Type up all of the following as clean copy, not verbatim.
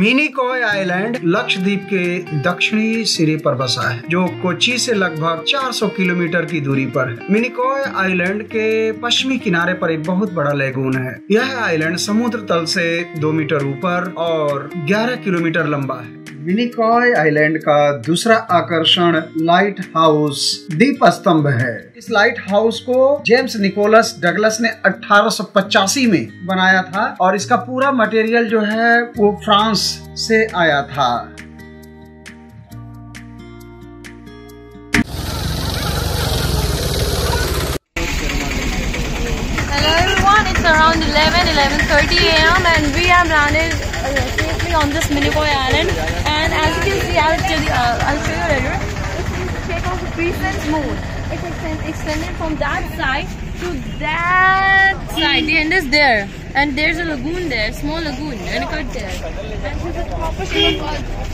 Minicoy island Lakshadweep के दक्षिणी सिरे पर बसा है, जो कोच्चि से लगभग 400 किलोमीटर की दूरी पर है। मिनिकॉय आइलैंड के पश्चिमी किनारे पर एक बहुत बड़ा लेगून है। यह आइलैंड समुद्र तल से 2 मीटर ऊपर और 11 किलोमीटर लंबा है। मिनिकॉय आइलैंड का दूसरा आकर्षण लाइट हाउस दीप स्तंभ है। इस लाइट हाउस को जेम्स निकोलस डगलस ने 1885 में बनाया था और इसका पूरा मटेरियल जो है वो फ्रांस से आया था। Hello everyone, it's around 11:30 a.m. and we have landed safely on this Minicoy Island. And as you can see, I'll show you later. Check out the crescent moon. It's extended from that side to that side. The end is there, and there's a lagoon there, small lagoon, and a cut there. And this is a proper shape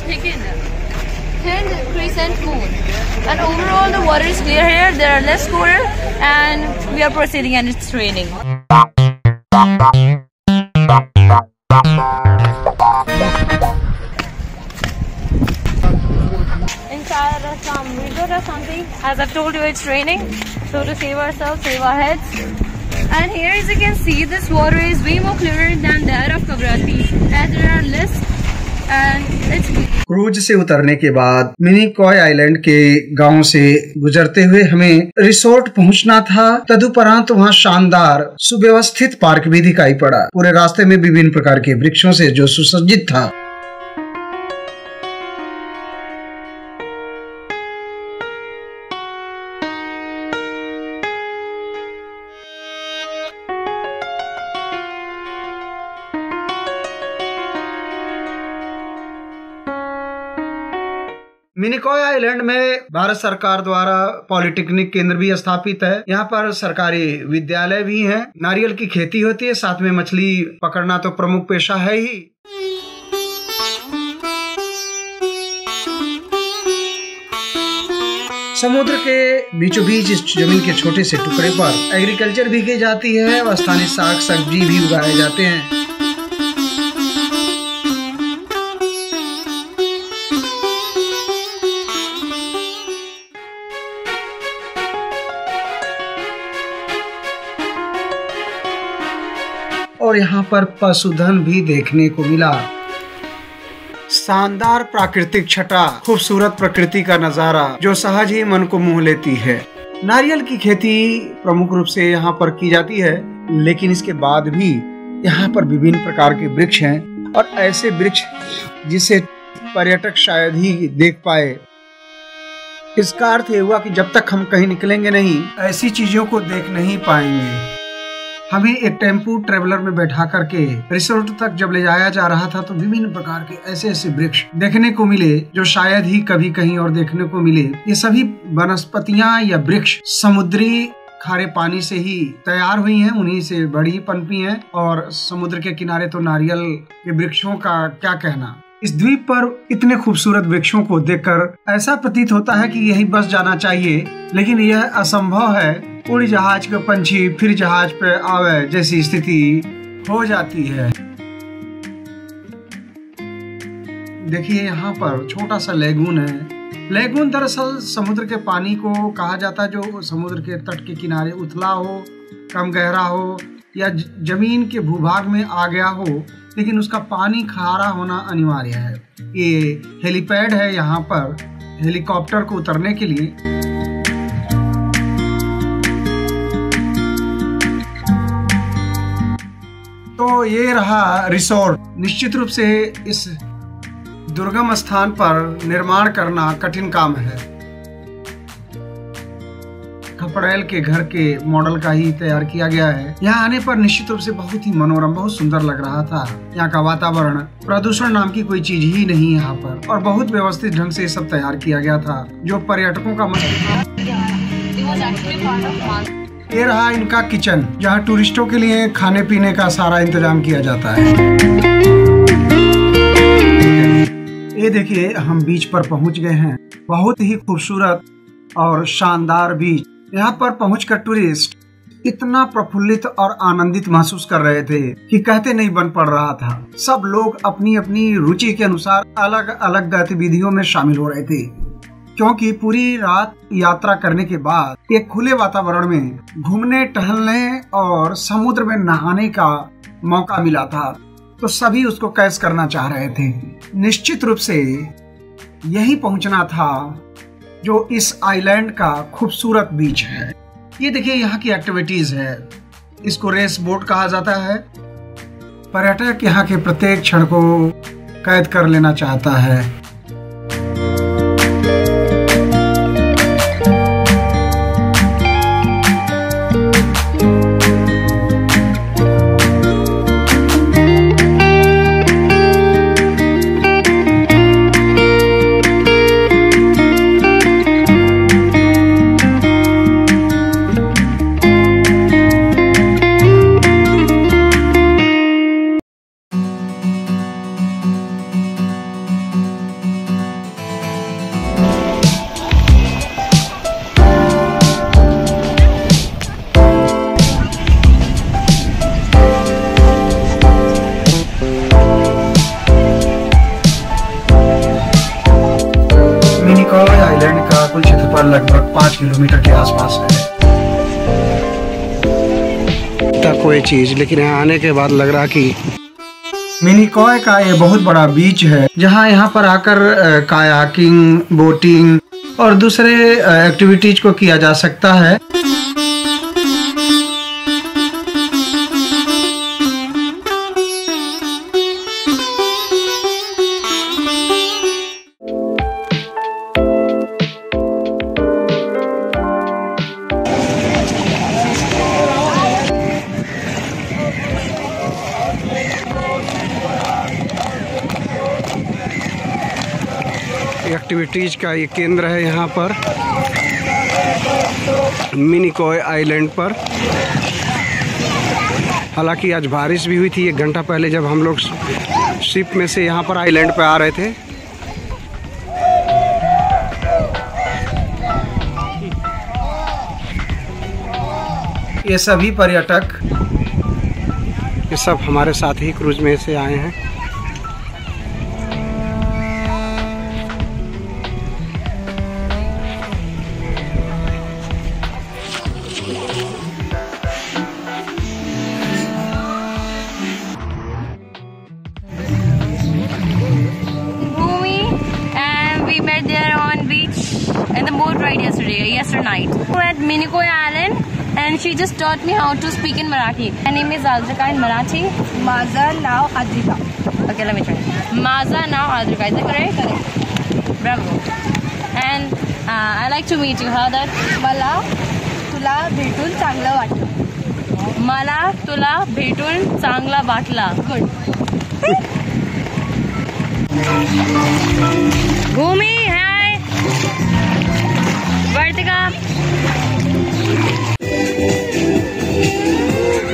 taken. And crescent moon. And overall, the water is clear here. There are less cooler, and we are proceeding, and it's raining. Inside us some resort or something. As I've told you, it's raining, so to save ourselves, save our heads. And here, as you can see, this water is way more clearer than that of Kavrati, as there are less. Cruise से उतरने के बाद Minicoy island के गांव से गुजरते हुए हमें रिसोर्ट पहुंचना था। तदुपरांत वहां शानदार सुव्यवस्थित पार्क भी दिखाई पड़ा, पूरे रास्ते में विभिन्न प्रकार के वृक्षों से जो सुसज्जित था। मिनिकॉय आइलैंड में भारत सरकार द्वारा पॉलिटेक्निक केंद्र भी स्थापित है। यहाँ पर सरकारी विद्यालय भी हैं। नारियल की खेती होती है, साथ में मछली पकड़ना तो प्रमुख पेशा है ही। समुद्र के बीचों बीच इस जमीन के छोटे से टुकड़े पर एग्रीकल्चर भी की जाती है और स्थानीय साग सब्जी भी उगाए जाते हैं। और यहाँ पर पशुधन भी देखने को मिला। शानदार प्राकृतिक छटा, खूबसूरत प्रकृति का नजारा जो सहज ही मन को मोह लेती है। नारियल की खेती प्रमुख रूप से यहाँ पर की जाती है, लेकिन इसके बाद भी यहाँ पर विभिन्न प्रकार के वृक्ष हैं और ऐसे वृक्ष जिसे पर्यटक शायद ही देख पाए। इसका अर्थ ये हुआ कि जब तक हम कहीं निकलेंगे नहीं, ऐसी चीजों को देख नहीं पाएंगे। हमें एक टेम्पू ट्रेवलर में बैठा करके रिसोर्ट तक जब ले जाया जा रहा था तो विभिन्न प्रकार के ऐसे ऐसे वृक्ष देखने को मिले जो शायद ही कभी कहीं और देखने को मिले। ये सभी वनस्पतियां या वृक्ष समुद्री खारे पानी से ही तैयार हुई हैं, उन्हीं से बड़ी पनपी हैं। और समुद्र के किनारे तो नारियल के वृक्षों का क्या कहना। इस द्वीप पर इतने खूबसूरत वृक्षों को देखकर ऐसा प्रतीत होता है कि यही बस जाना चाहिए, लेकिन यह असंभव है। उड़ी जहाज के पंछी फिर जहाज पे आवे जैसी स्थिति हो जाती है। देखिए यहाँ पर छोटा सा लेगून है। लेगून दरअसल समुद्र के पानी को कहा जाता है जो समुद्र के तट के किनारे उथला हो, कम गहरा हो या जमीन के भूभाग में आ गया हो, लेकिन उसका पानी खारा होना अनिवार्य है। ये हेलीपैड है यहाँ पर हेलीकॉप्टर को उतरने के लिए। तो ये रहा रिसोर्ट। निश्चित रूप से इस दुर्गम स्थान पर निर्माण करना कठिन काम है। खपड़ैल के घर के मॉडल का ही तैयार किया गया है। यहाँ आने पर निश्चित रूप से बहुत ही मनोरम, बहुत सुंदर लग रहा था। यहाँ का वातावरण, प्रदूषण नाम की कोई चीज ही नहीं यहाँ पर, और बहुत व्यवस्थित ढंग से सब तैयार किया गया था जो पर्यटकों का ये रहा इनका किचन, जहाँ टूरिस्टों के लिए खाने पीने का सारा इंतजाम किया जाता है। ये देखिए हम बीच पर पहुँच गए हैं। बहुत ही खूबसूरत और शानदार बीच। यहाँ पर पहुंचकर टूरिस्ट इतना प्रफुल्लित और आनंदित महसूस कर रहे थे कि कहते नहीं बन पड़ रहा था। सब लोग अपनी अपनी रुचि के अनुसार अलग अलग गतिविधियों में शामिल हो रहे थे, क्योंकि पूरी रात यात्रा करने के बाद एक खुले वातावरण में घूमने टहलने और समुद्र में नहाने का मौका मिला था, तो सभी उसको कैच करना चाह रहे थे। निश्चित रूप से यही पहुंचना था जो इस आइलैंड का खूबसूरत बीच है। ये देखिए यहाँ की एक्टिविटीज है, इसको रेस बोट कहा जाता है। पर्यटक यहाँ के प्रत्येक क्षण को कैद कर लेना चाहता है। आइलैंड का कुल क्षेत्रफल लगभग 5 किलोमीटर के आसपास है। तक कोई चीज, लेकिन यहाँ आने के बाद लग रहा कि मिनिकॉय का ये बहुत बड़ा बीच है, जहाँ यहाँ पर आकर कायाकिंग, बोटिंग और दूसरे एक्टिविटीज को किया जा सकता है। एक्टिविटीज का ये केंद्र है यहाँ पर मिनिकॉय आइलैंड पर। हालांकि आज बारिश भी हुई थी 1 घंटा पहले, जब हम लोग शिप में से यहाँ पर आइलैंड पे आ रहे थे। ये सभी पर्यटक, ये सब हमारे साथ ही क्रूज में से आए हैं। Yesterday night. We're at Minicoy Island and she just taught me how to speak in Marathi. My name is Adrika in Marathi. Maza now Adrika. Okay, let me try. Maza now Adrika. Is that correct? Correct. Bravo. And I like to meet you. How that? Mala tula भेटून चांगलं वाटलं. मला तुला भेटून चांगला वाटला. Good. Bhumi, hi.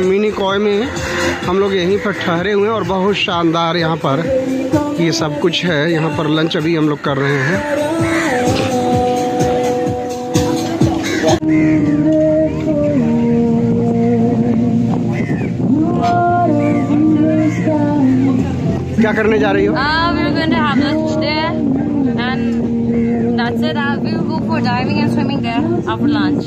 Minicoy में हम लोग यहीं पर ठहरे हुए हैं और बहुत शानदार यहाँ पर ये सब कुछ है। यहाँ पर लंच अभी हम लोग कर रहे हैं। क्या करने जा रही हो? We're going to have lunch there and that's it. We'll go for diving and swimming there after lunch.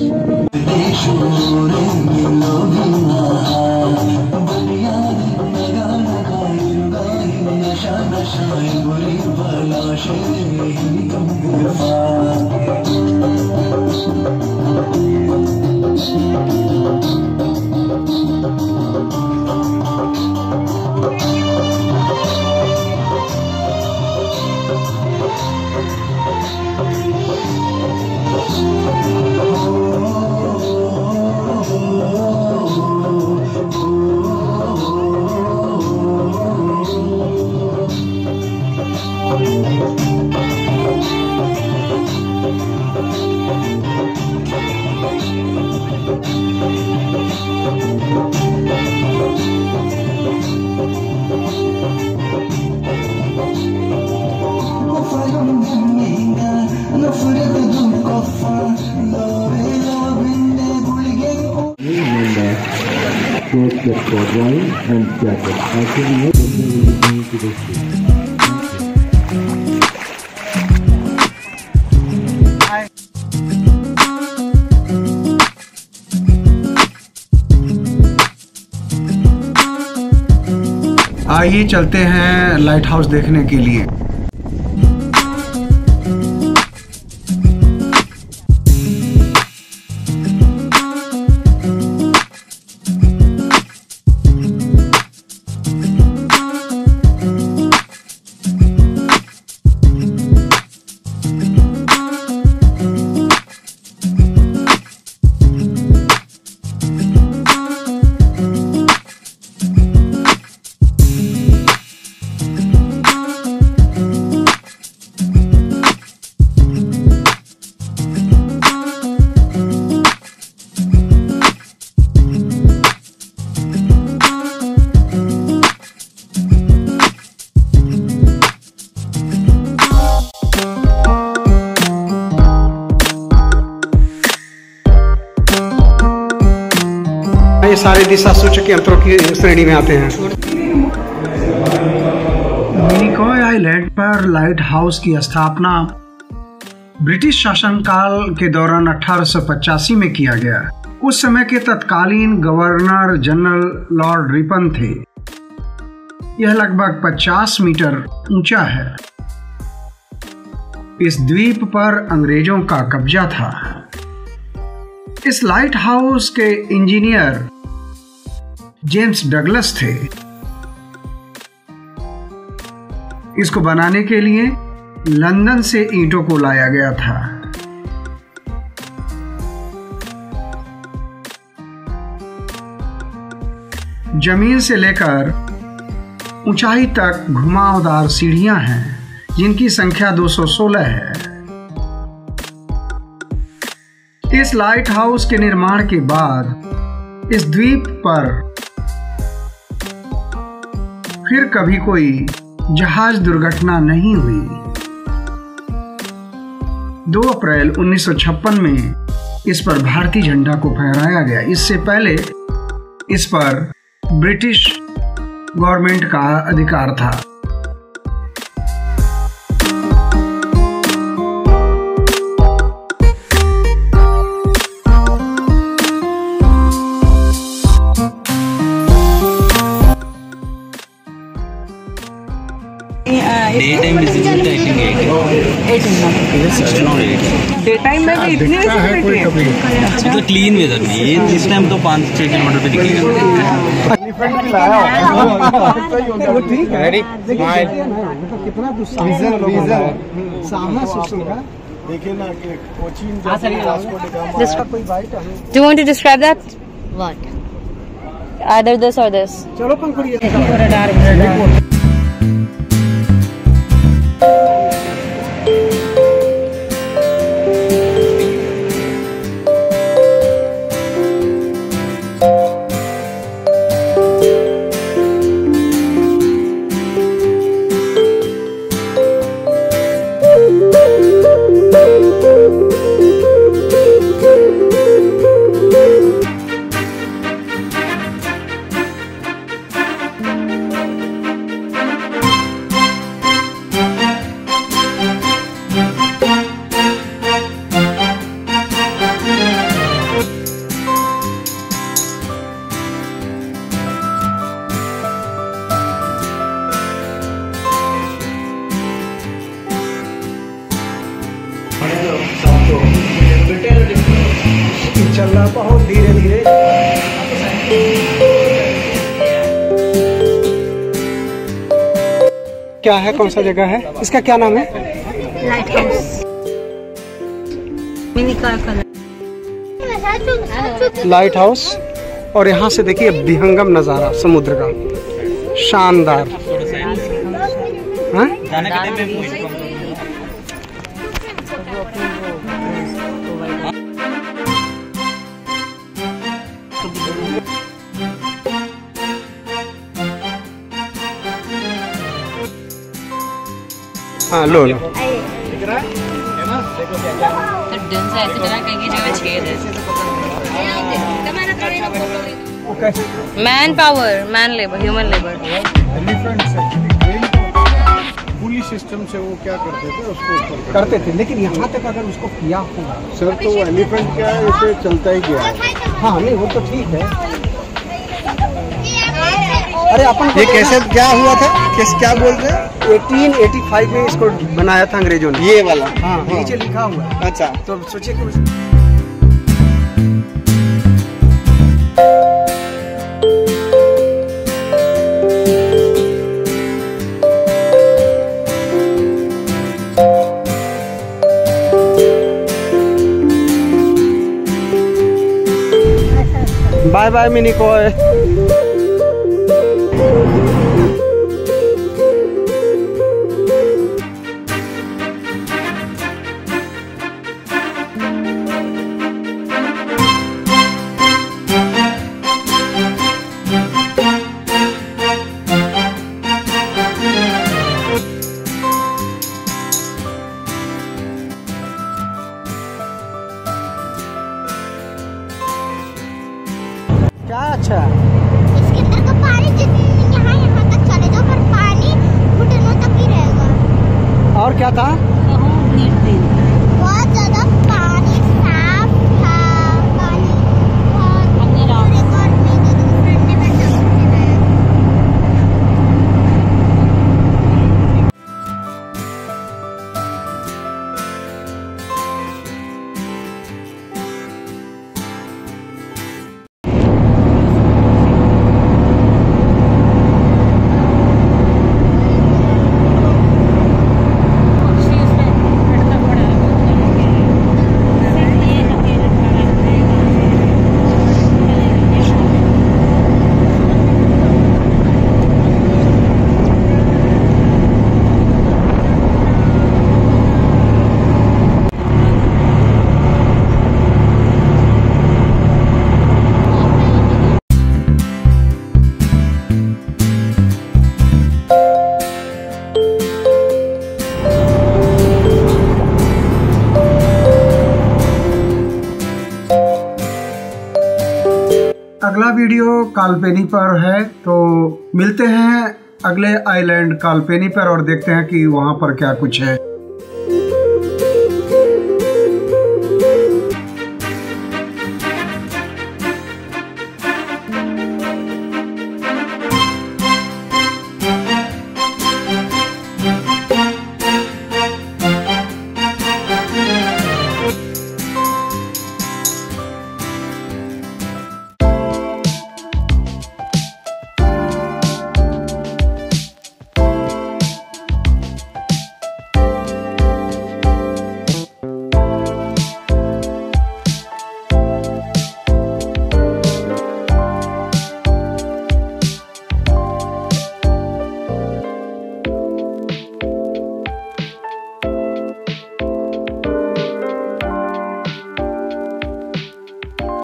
approach the quadrille and jacket. Actually, no person will be going to the street. आइए चलते हैं light house देखने के लिए। ये सारे दिशा सूचक यंत्रों की श्रेणी में आते हैं। मिनिकॉय आइलैंड पर लाइट हाउस की स्थापना ब्रिटिश शासनकाल के दौरान 1885 में किया गया। उस समय के तत्कालीन गवर्नर जनरल लॉर्ड रिपन थे। यह लगभग 50 मीटर ऊंचा है। इस द्वीप पर अंग्रेजों का कब्जा था। इस लाइट हाउस के इंजीनियर जेम्स डगलस थे। इसको बनाने के लिए लंदन से ईंटों को लाया गया था। जमीन से लेकर ऊंचाई तक घुमावदार सीढ़ियां हैं, जिनकी संख्या 216 है। इस लाइट हाउस के निर्माण के बाद इस द्वीप पर फिर कभी कोई जहाज दुर्घटना नहीं हुई। 2 अप्रैल 1956 में इस पर भारतीय झंडा को फहराया गया। इससे पहले इस पर ब्रिटिश गवर्नमेंट का अधिकार था। Daytime visibility I think 18 16 और 8 डे टाइम में भी इतनी विजिबिलिटी है। तो क्लीन वेदर में ये इस टाइम तो 5-6 किलोमीटर पे दिखेगा। रेडी स्माइल कितना सामने सुसुका देखिए ना कि कोचिंग कोई बाइट है। Do you want to describe that? What? Either this or this. चलो पंखुड़ी चल रहा बहुत धीरे धीरे। क्या है, कौन सा जगह है, इसका क्या नाम है? Light house. Light house. और यहाँ से देखिए विहंगम नजारा समुद्र का शानदार। हाँ? हाँ लो लो। तो दिन से ऐसे चला कहीं की जगह छेद है। Man power, man labour, human labour. Elephants police system से वो क्या करते थे, उसको करते थे, लेकिन यहाँ तक अगर उसको किया होगा सर तो वो एलिफेंट क्या है, इसे चलता ही गया है। हाँ नहीं वो तो ठीक है। अरे अपन ये कैसे क्या हुआ था, क्या बोलते हैं, 1885 में इसको बनाया था अंग्रेजों ने, ये वाला। हाँ नीचे लिखा हुआ है। अच्छा तो सोचिए कि बाय बाय मिनी कॉय। क्या अच्छा इसके अंदर का पानी यहाँ तक चले जाओ, पर पानी घुटनों तक ही रहेगा। और क्या था, बहुत ज्यादा पानी साफ था, पानी बहुत रिकॉर्ड नहीं था, तो फ्रेंड ने बैठा अगला वीडियो कालपेनी पर है, तो मिलते हैं अगले आइलैंड कालपेनी पर और देखते हैं कि वहां पर क्या कुछ है।